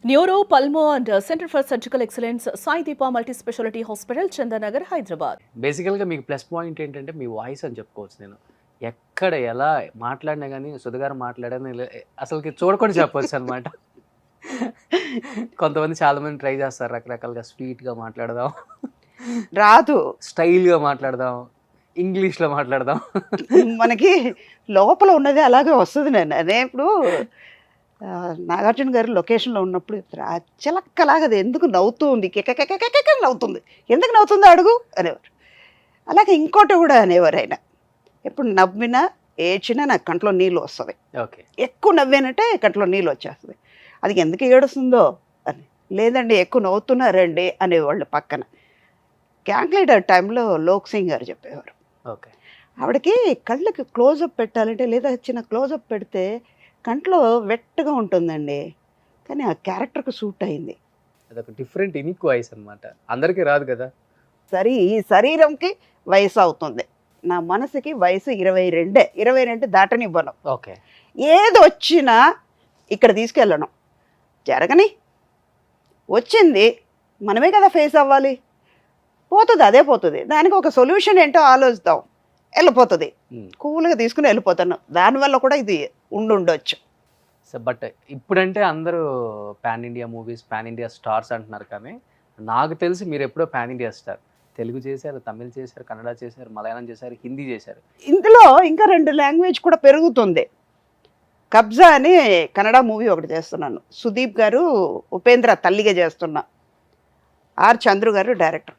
Neuro pulmo and centre for surgical excellence Sai Deepa multi speciality hospital Chandanagar Hyderabad. బేసికల్గా మీకు plus point ఏంటంటే మీ voice అని చెప్పుకోవచ్చు. నేను ఎక్కడ ఎలా మాట్లాడినా కానీ సుధగారు మాట్లాడని అసలుకి చూడకుండా చెప్పవచ్చు అనమాట. కొంతమంది చాలామంది ట్రై చేస్తారు రకరకాలుగా స్వీట్గా మాట్లాడదాం, రాదు, స్టైల్గా మాట్లాడదాం, ఇంగ్లీష్లో మాట్లాడదాం. మనకి లోపల ఉన్నది అలాగే వస్తుంది. నేను అదే ఇప్పుడు నాగార్జున గారు లొకేషన్లో ఉన్నప్పుడు చిలక్కలాగా అది ఎందుకు నవ్వుతూ ఉంది, కెక్క నవ్వుతుంది, ఎందుకు నవ్వుతుందో అడుగు అనేవారు. అలాగే ఇంకోటి కూడా అనేవారు ఆయన, ఎప్పుడు నవ్వినా ఏడ్చినా నాకు కంట్లో నీళ్ళు వస్తుంది, ఓకే ఎక్కువ నవ్వానంటే కంట్లో నీళ్ళు వచ్చేస్తుంది, అది ఎందుకు ఏడుస్తుందో అని. లేదండి ఎక్కువ నవ్వుతున్నారండి అనేవాళ్ళు పక్కన. గ్యాంగ్ లీడర్ టైంలో లోక్ సింగ్ గారు చెప్పేవారు, ఓకే ఆవిడకి కళ్ళకి క్లోజప్ పెట్టాలంటే లేదా చిన్న క్లోజప్ పెడితే కంట్లో వెట్టగా ఉంటుందండి, కానీ ఆ క్యారెక్టర్కి సూట్ అయింది. అదొక డిఫరెంట్ యూనిక్ వాయిస్ అనమాట, అందరికీ రాదు కదా. ఈ శరీరంకి వయసు అవుతుంది, నా మనసుకి వయసు 22 దాటనివ్వను. ఓకే ఏది వచ్చినా ఇక్కడ తీసుకెళ్ళను, జరగని వచ్చింది మనమే కదా ఫేస్ అవ్వాలి. పోతుంది, అదే పోతుంది, దానికి ఒక సొల్యూషన్ ఏంటో ఆలోచిద్దాం, వెళ్ళిపోతుంది, కూల్గా తీసుకుని వెళ్ళిపోతాను. దానివల్ల కూడా ఇది ఉండొచ్చు. సో బట్ ఇప్పుడంటే అందరూ pan India movies, pan India stars అంటున్నారు, కానీ నాకు తెలిసి మీరు ఎప్పుడో పాన్ ఇండియా స్టార్. తెలుగు చేశారు, తమిళ్ చేశారు, కన్నడ చేశారు, మలయాళం చేశారు, హిందీ చేశారు. ఇందులో ఇంకా 2 లాంగ్వేజ్ కూడా పెరుగుతుంది. కబ్జా అని కన్నడ మూవీ ఒకటి చేస్తున్నాను, సుదీప్ గారు ఉపేంద్ర తల్లిగా చేస్తున్నా, ఆర్ చంద్రు గారు డైరెక్టర్.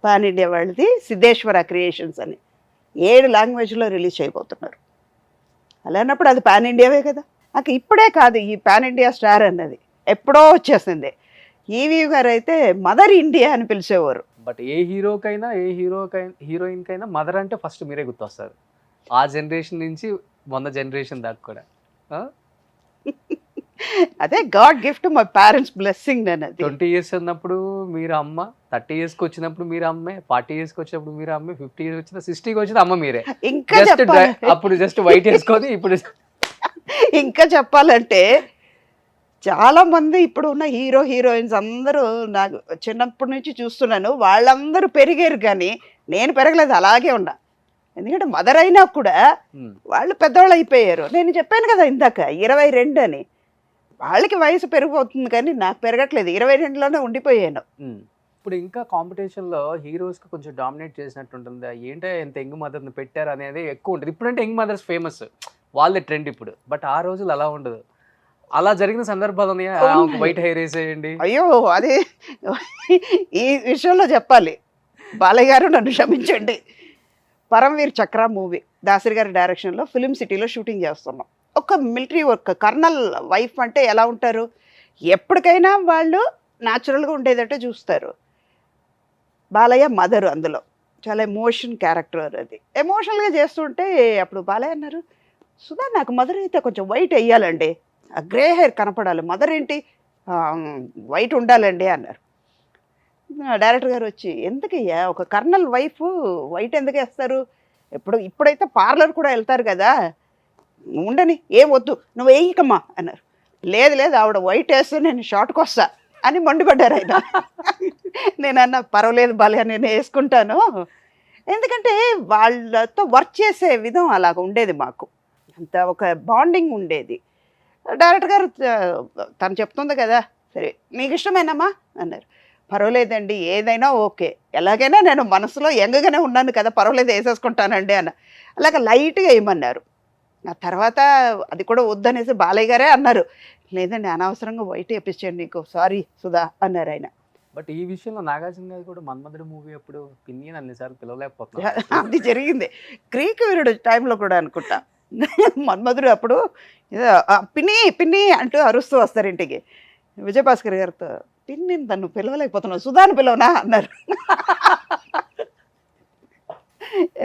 పాన్ ఇండియా వాళ్ళది సిద్ధేశ్వర క్రియేషన్స్ అని 7 లాంగ్వేజ్లో రిలీజ్ చేయబోతున్నారు. అలా అన్నప్పుడు అది పాన్ ఇండియావే కదా. నాకు ఇప్పుడే కాదు ఈ పాన్ ఇండియా స్టార్ అన్నది, ఎప్పుడో వచ్చేసింది. ఈవీ గారు అయితే మదర్ ఇండియా అని పిలిచేవారు. బట్ ఏ హీరోకైనా హీరోయిన్కైనా మదర్ అంటే ఫస్ట్ మీరే గుర్తొస్తారు, ఆ జనరేషన్ నుంచి 100 జనరేషన్ దాకా కూడా. అదే God gift, my parents blessing. నేను 20 years ఉన్నప్పుడు మీరు అమ్మ, 30 yearsకి వచ్చినప్పుడు మీరు అమ్మే, 40 yearsకి వచ్చినప్పుడు మీరు అమ్మే, 50 years వచ్చిన 60కి వచ్చిన అమ్మ మీరే. ఇంకా అప్పుడు జస్ట్ వైట్ వేసుకొని ఇప్పుడు ఇంకా చెప్పాలంటే చాలా మంది ఇప్పుడు ఉన్న హీరోయిన్స్ అందరూ నాకు చిన్నప్పటి నుంచి చూస్తున్నాను, వాళ్ళందరూ పెరిగారు కానీ నేను పెరగలేదు, అలాగే ఉన్నా. ఎందుకంటే మదర్ అయినా కూడా వాళ్ళు పెద్దవాళ్ళు అయిపోయారు. నేను చెప్పాను కదా ఇందాక 22 అని, వాళ్ళకి వయసు పెరిగిపోతుంది కానీ నాకు పెరగట్లేదు, 22లోనే ఉండిపోయాను. ఇప్పుడు ఇంకా కాంపిటీషన్లో హీరోస్కి కొంచెం డామినేట్ చేసినట్టు ఉంటుంది. ఏంటంటే ఎంత యంగ్ మదర్ని పెట్టారు అనేది ఎక్కువ ఉంటుంది. ఇప్పుడంటే యంగ్ మదర్స్ ఫేమస్, వాళ్ళే ట్రెండ్ ఇప్పుడు. బట్ ఆ రోజులు అలా ఉండదు. అలా జరిగిన సందర్భాలు వైట్ హెయిర్ వేసేయండి. అయ్యో అది ఈ విషయంలో చెప్పాలి, బాలయ్య గారు నన్ను క్షమించండి. పరమవీర్ చక్ర మూవీ దాసరి గారి డైరెక్షన్లో ఫిలిం సిటీలో షూటింగ్ చేస్తున్నాం. ఒక మిలిటరీ వర్క్, కర్నల్ వైఫ్ అంటే ఎలా ఉంటారు, ఎప్పటికైనా వాళ్ళు న్యాచురల్గా ఉండేదట్టే చూస్తారు. బాలయ్య మదరు, అందులో చాలా ఎమోషన్ క్యారెక్టర్. అది ఎమోషనల్గా చేస్తుంటే అప్పుడు బాలయ్య అన్నారు, సుధా నాకు మదర్ అయితే కొంచెం వైట్ వేయాలండి, ఆ గ్రే హెయిర్ కనపడాలి, మదర్ ఏంటి వైట్ ఉండాలండి అన్నారు. డైరెక్టర్ గారు వచ్చి, ఎందుకయ్యా ఒక కర్నల్ వైఫ్ వైట్ ఎందుకు వేస్తారు, ఇప్పుడైతే పార్లర్ కూడా వెళ్తారు కదా, ఉండని, ఏం వద్దు నువ్వు వేయకమ్మా అన్నారు. లేదు ఆవిడ వైట్ వేస్తే నేను షార్ట్కి వస్తా అని మండిపడ్డారు ఆయన. నేను అన్నా, పర్వాలేదు బాలయ్య నేను వేసుకుంటాను, ఎందుకంటే వాళ్ళతో వర్క్ చేసే విధం అలాగ ఉండేది, మాకు అంత ఒక బాండింగ్ ఉండేది. డైరెక్టర్ గారు తను చెప్తుంది కదా, సరే మీకు ఇష్టమేనమ్మా అన్నారు. పర్వాలేదండి ఏదైనా ఓకే, ఎలాగైనా నేను మనసులో యంగ్గానే ఉన్నాను కదా, పర్వాలేదు వేసేసుకుంటానండి అన్న. అలాగ లైట్గా వేయమన్నారు. ఆ తర్వాత అది కూడా వద్దనేసి బాలయ్య గారే అన్నారు, లేదండి అనవసరంగా వైట్ వేపించండి నీకు, సారీ సుధా అన్నారు ఆయన. బట్ ఈ విషయంలో నాగార్జున గారు కూడా మన్మధుడు మూవీ అప్పుడు పిన్ని అన్నిసార్లు పిలవలేకపోతున్నారు. అది జరిగింది గ్రీక్ వీరుడు టైంలో కూడా అనుకుంటా. మన్మధుడు అప్పుడు పిన్ని పిన్ని అంటూ అరుస్తూ వస్తారు ఇంటికి. విజయభాస్కర్ గారితో, పిన్ని తను పిలవలేకపోతున్నావు, సుధాను పిలవనా అన్నారు.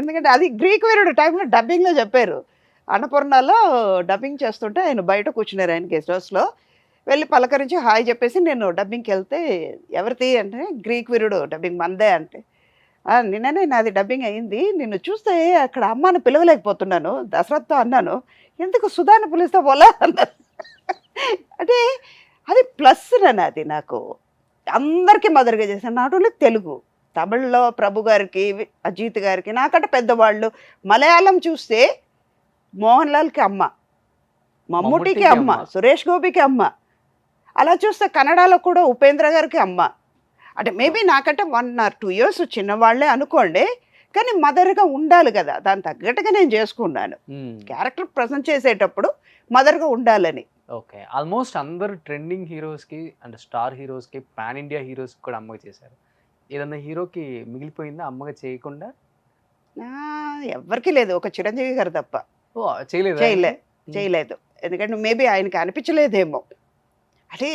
ఎందుకంటే అది గ్రీక్ వీరుడు టైంలో డబ్బింగ్లో చెప్పారు. అన్నపూర్ణలో డబ్బింగ్ చేస్తుంటే ఆయన బయట కూర్చున్నారు, ఆయన గెస్ట్ హౌస్లో. వెళ్ళి పలకరించి హాయ్ చెప్పేసి నేను డబ్బింగ్కి వెళ్తే, ఎవరిది అంటే గ్రీక్ వీరుడు డబ్బింగ్ మందే అంటే, నిన్ననే నాది డబ్బింగ్ అయింది, నిన్ను చూస్తే అక్కడ అమ్మని పిలవలేకపోతున్నాను, దశరథ్తో అన్నాను, ఎందుకు సుధాని పిలుస్తా పోలా అన్నారు. అంటే అది ప్లస్ అది నాకు అందరికీ మదర్గా చేశాను. నాట్ ఓన్లీ తెలుగు, తమిళ్లో ప్రభు గారికి, అజిత్ గారికి, నాకంటే పెద్దవాళ్ళు. మలయాళం చూస్తే మోహన్ లాల్కి అమ్మ, మమ్ముటికి అమ్మ, సురేష్ గోపికి అమ్మ. అలా చూస్తే కన్నడలో కూడా ఉపేంద్ర గారికి అమ్మ. అంటే మేబీ నాకంటే 1 or 2 years చిన్నవాళ్లే అనుకోండి, కానీ మదర్గా ఉండాలి కదా, దాని తగ్గట్టుగా నేను చేసుకున్నాను. క్యారెక్టర్ ప్రజెంట్ చేసేటప్పుడు మదర్గా ఉండాలని. ఓకే, ఆల్మోస్ట్ అందరు ట్రెండింగ్ హీరోస్కి అండ్ స్టార్ హీరోస్కి, పాన్ ఇండియా హీరోస్కి కూడా అమ్మగా చేశారు. ఏదన్నా హీరోకి మిగిలిపోయిందా అమ్మగా చేయకుండా? ఎవరికి లేదు, ఒక చిరంజీవి గారు తప్ప. చేయలేదు. ఎందుకంటే మేబీ ఆయనకి అనిపించలేదేమో. అంటే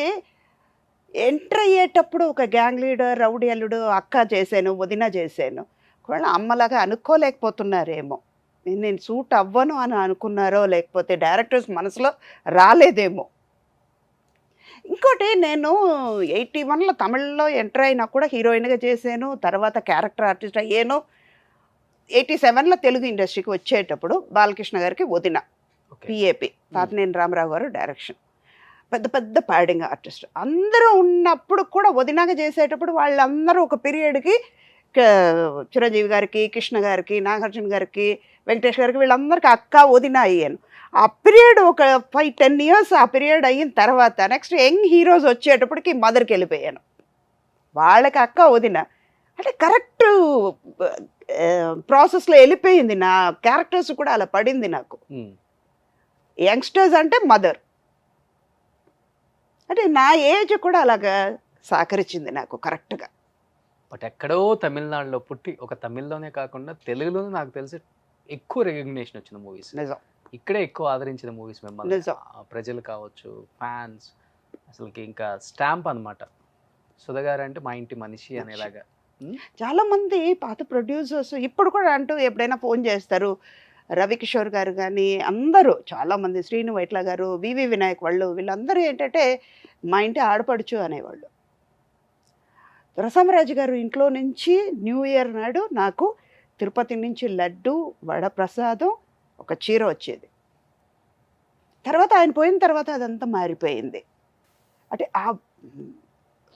ఎంటర్ అయ్యేటప్పుడు ఒక గ్యాంగ్ లీడర్, రౌడీ అల్లుడు, అక్క చేశాను, వదిన చేశాను, ఒకవేళ అమ్మలాగా అనుకోలేకపోతున్నారేమో. నేను సూట్ అవ్వను అని అనుకున్నారో, లేకపోతే డైరెక్టర్స్ మనసులో రాలేదేమో. ఇంకోటి, నేను 81లో తమిళ్లో ఎంటర్ అయినా కూడా హీరోయిన్గా చేశాను, తర్వాత క్యారెక్టర్ ఆర్టిస్ట్ అయ్యాను. 87లో తెలుగు ఇండస్ట్రీకి వచ్చేటప్పుడు బాలకృష్ణ గారికి వదిన, పిఏపి, తాతినేని రామారావు గారు డైరెక్షన్, పెద్ద పెద్ద ప్యాడింగ్ ఆర్టిస్ట్ అందరూ ఉన్నప్పుడు కూడా వదినగా చేసేటప్పుడు వాళ్ళందరూ ఒక పీరియడ్కి చిరంజీవి గారికి, కృష్ణ గారికి, నాగార్జున గారికి, వెంకటేష్ గారికి, వీళ్ళందరికీ అక్క వదిన అయ్యాను. ఆ పీరియడ్ ఒక 5-10 years ఆ పీరియడ్ అయిన తర్వాత నెక్స్ట్ యంగ్ హీరోస్ వచ్చేటప్పటికి మదర్కి వెళ్ళిపోయాను. వాళ్ళకి అక్క వదిన అంటే కరెక్ట్ ప్రాసెస్లో వెళ్ళిపోయింది. నా క్యారెక్టర్స్ కూడా అలా పడింది నాకు. యంగ్స్టర్స్ అంటే మదర్, అంటే నా ఏజ్ కూడా అలాగా సహకరించింది నాకు కరెక్ట్గా. బట్ ఎక్కడో తమిళనాడులో పుట్టి, ఒక తమిళ్లోనే కాకుండా తెలుగులోనే నాకు తెలిసి ఎక్కువ రికగ్నేషన్ వచ్చిన మూవీస్, నిజం, ఇక్కడే ఎక్కువ ఆదరించిన మూవీస్ మిమ్మల్ని ప్రజలు కావచ్చు, ఫ్యాన్స్, అసలుకి ఇంకా స్టాంప్ అనమాట. సుధా గారు అంటే మా ఇంటి మనిషి అనేలాగా. చాలామంది పాత ప్రొడ్యూసర్స్ ఇప్పుడు కూడా అంటూ ఎప్పుడైనా ఫోన్ చేస్తారు. రవికిషోర్ గారు కానీ అందరూ చాలామంది, శ్రీను వైట్ల గారు, వివి వినాయక్ వాళ్ళు, వీళ్ళందరూ ఏంటంటే మా ఇంటి ఆడపడుచు అనేవాళ్ళు. రసమరాజు గారు ఇంట్లో నుంచి న్యూ ఇయర్ నాడు నాకు తిరుపతి నుంచి లడ్డు, వడప్రసాదం, ఒక చీర వచ్చేది. తర్వాత ఆయన పోయిన తర్వాత అదంతా మారిపోయింది. అంటే ఆ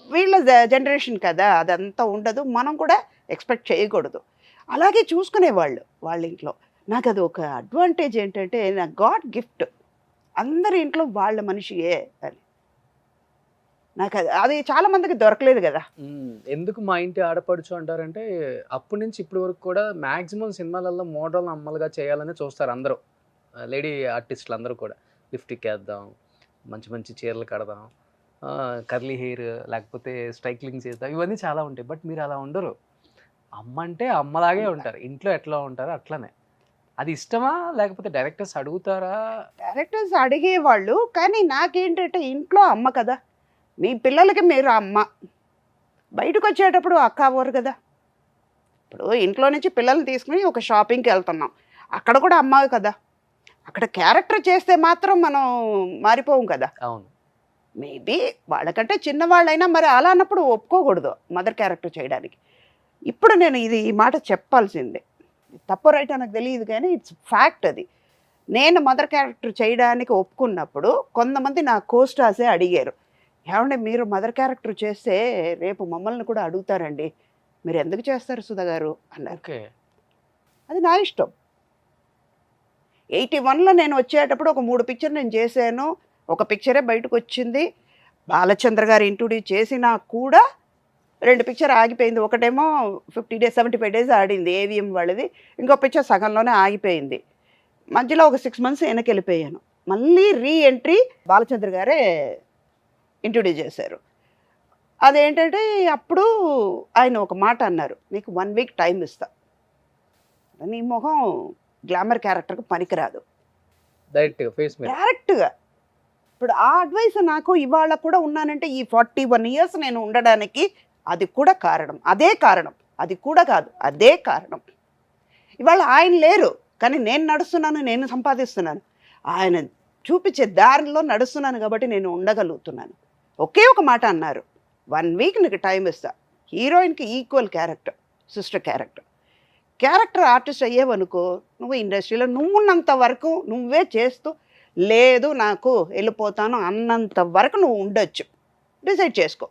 వీళ్ళ జనరేషన్ కదా, అదంతా ఉండదు, మనం కూడా ఎక్స్పెక్ట్ చేయకూడదు. అలాగే చూసుకునేవాళ్ళు వాళ్ళ ఇంట్లో. నాకు అది ఒక అడ్వాంటేజ్ ఏంటంటే, నా గాడ్ గిఫ్ట్, అందరి ఇంట్లో వాళ్ళ మనిషియే అని. నాకు అది చాలా మందికి దొరకలేదు కదా. ఎందుకు మా ఇంటి ఆడపడుచు అంటారంటే, అప్పటి నుంచి ఇప్పటి వరకు కూడా మ్యాక్సిమం సినిమాలలో మోడల్ అమ్మలుగా చేయాలని చూస్తారు అందరూ, లేడీ ఆర్టిస్టులు అందరూ కూడా. లిప్స్టిక్ వేద్దాం, మంచి మంచి చీరలు కడదాం, కర్లీ హెయిర్, లేకపోతే స్ట్రైక్లింగ్ చేద్దాం, ఇవన్నీ చాలా ఉంటాయి. బట్ మీరు అలా ఉండరు. అమ్మ అంటే అమ్మలాగే ఉంటారు, ఇంట్లో ఎట్లా ఉంటారో అట్లనే. అది ఇష్టమా, లేకపోతే డైరెక్టర్స్ అడుగుతారా? డైరెక్టర్స్ అడిగేవాళ్ళు, కానీ నాకేంటంటే ఇంట్లో అమ్మ కదా, మీ పిల్లలకి మీరు అమ్మ, బయటకు వచ్చేటప్పుడు అక్క అవ్వరు కదా. ఇప్పుడు ఇంట్లో నుంచి పిల్లల్ని తీసుకుని ఒక షాపింగ్కి వెళ్తున్నాం, అక్కడ కూడా అమ్మ కదా. అక్కడ క్యారెక్టర్ చేస్తే మాత్రం మనం మారిపోం కదా. అవును, మేబీ వాళ్ళకంటే చిన్నవాళ్ళైనా మరి అలా అన్నప్పుడు ఒప్పుకోకూడదు మదర్ క్యారెక్టర్ చేయడానికి. ఇప్పుడు నేను ఈ మాట చెప్పాల్సిందే, తప్పు రైట్ నాకు తెలియదు కానీ ఇట్స్ ఫ్యాక్ట్. అది నేను మదర్ క్యారెక్టర్ చేయడానికి ఒప్పుకున్నప్పుడు కొంతమంది నా కోస్టార్సే అడిగారు, ఏమంటే మీరు మదర్ క్యారెక్టర్ చేస్తే రేపు మమ్మల్ని కూడా అడుగుతారండి, మీరు ఎందుకు చేస్తారు సుధా గారు అన్నారు. అది నా ఇష్టం. 81లో నేను వచ్చేటప్పుడు ఒక 3 పిక్చర్ నేను చేశాను, ఒక పిక్చరే బయటకు వచ్చింది. బాలచంద్ర గారు ఇంట్రొడ్యూస్ చేసినా కూడా 2 పిక్చర్ ఆగిపోయింది. ఒకటేమో 50 days 75 days ఆడింది ఏవిఎం వాళ్ళది, ఇంకో పిక్చర్ సగంలోనే ఆగిపోయింది. మధ్యలో ఒక 6 months వెనక్కి వెళ్ళిపోయాను. మళ్ళీ రీఎంట్రీ బాలచంద్ర గారే ఇంట్రొడ్యూస్ చేశారు. అదేంటంటే అప్పుడు ఆయన ఒక మాట అన్నారు, నీకు 1 week టైం ఇస్తా, నీ మొహం గ్లామర్ క్యారెక్టర్కి పనికిరాదు, డైరెక్ట్గా. ఇప్పుడు ఆ అడ్వైస్ నాకు ఇవాళ కూడా ఉన్నానంటే ఈ 41 years నేను ఉండడానికి అది కూడా కారణం, అదే కారణం, అది కూడా కాదు, అదే కారణం. ఇవాళ ఆయన లేరు కానీ నేను నడుస్తున్నాను, నేను సంపాదిస్తున్నాను, ఆయన చూపించే దారిలో నడుస్తున్నాను కాబట్టి నేను ఉండగలుగుతున్నాను. ఒకే ఒక మాట అన్నారు, 1 week నీకు టైం ఇస్తా, హీరోయిన్కి equal character, sister character artist అయ్యేవనుకో, నువ్వు ఇండస్ట్రీలో నువ్వు ఉన్నంత వరకు నువ్వే చేస్తూ లేదు నాకు వెళ్ళిపోతాను అన్నంత వరకు నువ్వు ఉండొచ్చు, డిసైడ్ చేసుకో.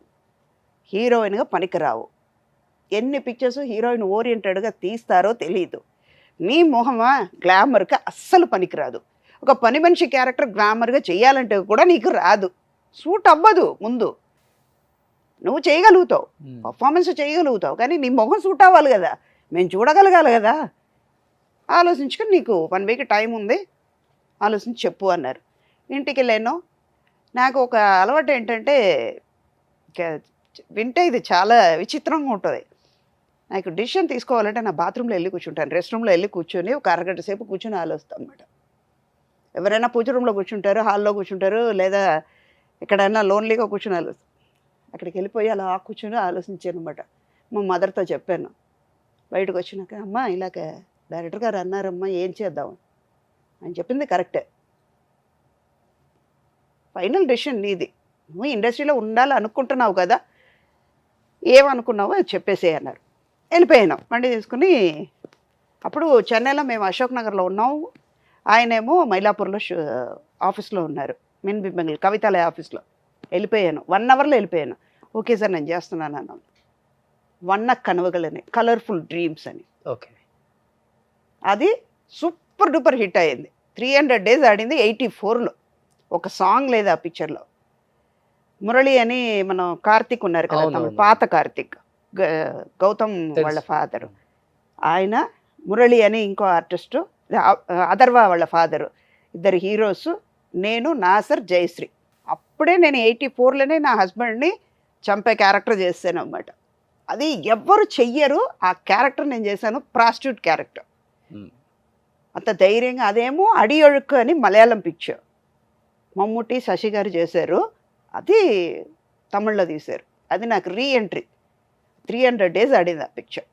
హీరోయిన్గా పనికిరావు. ఎన్ని పిక్చర్స్ హీరోయిన్ ఓరియంటెడ్గా తీస్తారో తెలియదు. నీ మొహమా గ్లామర్గా అస్సలు పనికిరాదు. ఒక పని మనిషి క్యారెక్టర్ గ్లామర్గా చేయాలంటే కూడా నీకు రాదు, సూట్ అవ్వదు. ముందు నువ్వు చేయగలుగుతావు, పర్ఫార్మెన్స్ చేయగలుగుతావు, కానీ నీ మొహం సూట్ అవ్వాలి కదా, మేము చూడగలగాలి కదా. ఆలోచించుకొని నీకు 1 వీక్ టైం ఉంది, ఆలోచించి చెప్పు అన్నారు. ఇంటికి వెళ్ళాను. నాకు ఒక అలవాటు ఏంటంటే, వింటే ఇది చాలా విచిత్రంగా ఉంటుంది. నాకు డిసిషన్ తీసుకోవాలంటే నా బాత్రూంలో వెళ్ళి కూర్చుంటాను, రెస్ట్ రూమ్లో వెళ్ళి కూర్చొని ఒక అరగంట సేపు కూర్చొని ఆలోచిస్తాను అనమాట. ఎవరైనా పూజ రూమ్లో కూర్చుంటారు, హాల్లో కూర్చుంటారు, లేదా ఎక్కడైనా లోన్లీగా కూర్చొని ఆలోచిస్తాను. అక్కడికి వెళ్ళిపోయి అలా కూర్చొని ఆలోచించాను అనమాట. మా మదర్తో చెప్పాను. బయటకు వచ్చినాక, అమ్మ ఇలాగ డైరెక్టర్ గారు అన్నారమ్మా, ఏం చేద్దాం అని చెప్పింది కరెక్టే, ఫైనల్ డెసిషన్ నీది, నువ్వు ఇండస్ట్రీలో ఉండాలి అనుకుంటున్నావు కదా, ఏమనుకున్నావో అది చెప్పేసే అన్నారు. వెళ్ళిపోయాను బండి తీసుకుని. అప్పుడు చెన్నైలో మేము అశోక్ నగర్లో ఉన్నాము, ఆయనేమో మైలాపూర్లో ఆఫీస్లో ఉన్నారు, మిన్ బింబెంగల్ కవితాలయ ఆఫీస్లో. వెళ్ళిపోయాను, 1 అవర్లో వెళ్ళిపోయాను. ఓకే సార్ నేను చేస్తున్నాను అన్నాను. వన్న కనవగలని కలర్ఫుల్ డ్రీమ్స్ అని, ఓకే, అది సూపర్ డూపర్ హిట్ అయ్యింది. 300 days ఆడింది 84లో. ఒక సాంగ్ లేదు ఆ పిక్చర్లో. మురళి అని మనం కార్తీక్ ఉన్నారు కదా, తమిళ పాత కార్తీక్, గౌతమ్ వాళ్ళ ఫాదరు ఆయన, మురళి అని ఇంకో ఆర్టిస్టు, అథర్వ వాళ్ళ ఫాదరు, ఇద్దరు హీరోస్, నేను, నాసర్, జయశ్రీ. అప్పుడే నేను 84లోనే నా హస్బెండ్ని చంపే క్యారెక్టర్ చేశాను అన్నమాట. అది ఎవ్వరు చెయ్యరు ఆ క్యారెక్టర్ నేను చేశాను, ప్రాస్టిట్యూట్ క్యారెక్టర్. అంత ధైర్యంగా, అదేమో అడియొഴുക്ക് అని మలయాళం పిక్చర్, మమ్ముట్టి శశి గారు చేశారు, అది తమిళ్లో తీశారు. అది నాకు రీఎంట్రీ. 300 days ఆడింది ఆ పిక్చర్.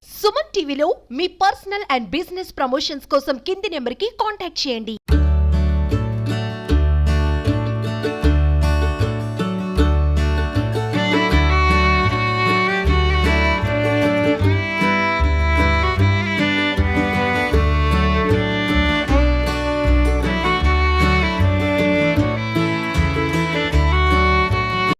సుమన్ టీవీలో మీ పర్సనల్ అండ్ బిజినెస్ ప్రమోషన్స్ కోసం కింది నెంబర్కి కాంటాక్ట్ చేయండి.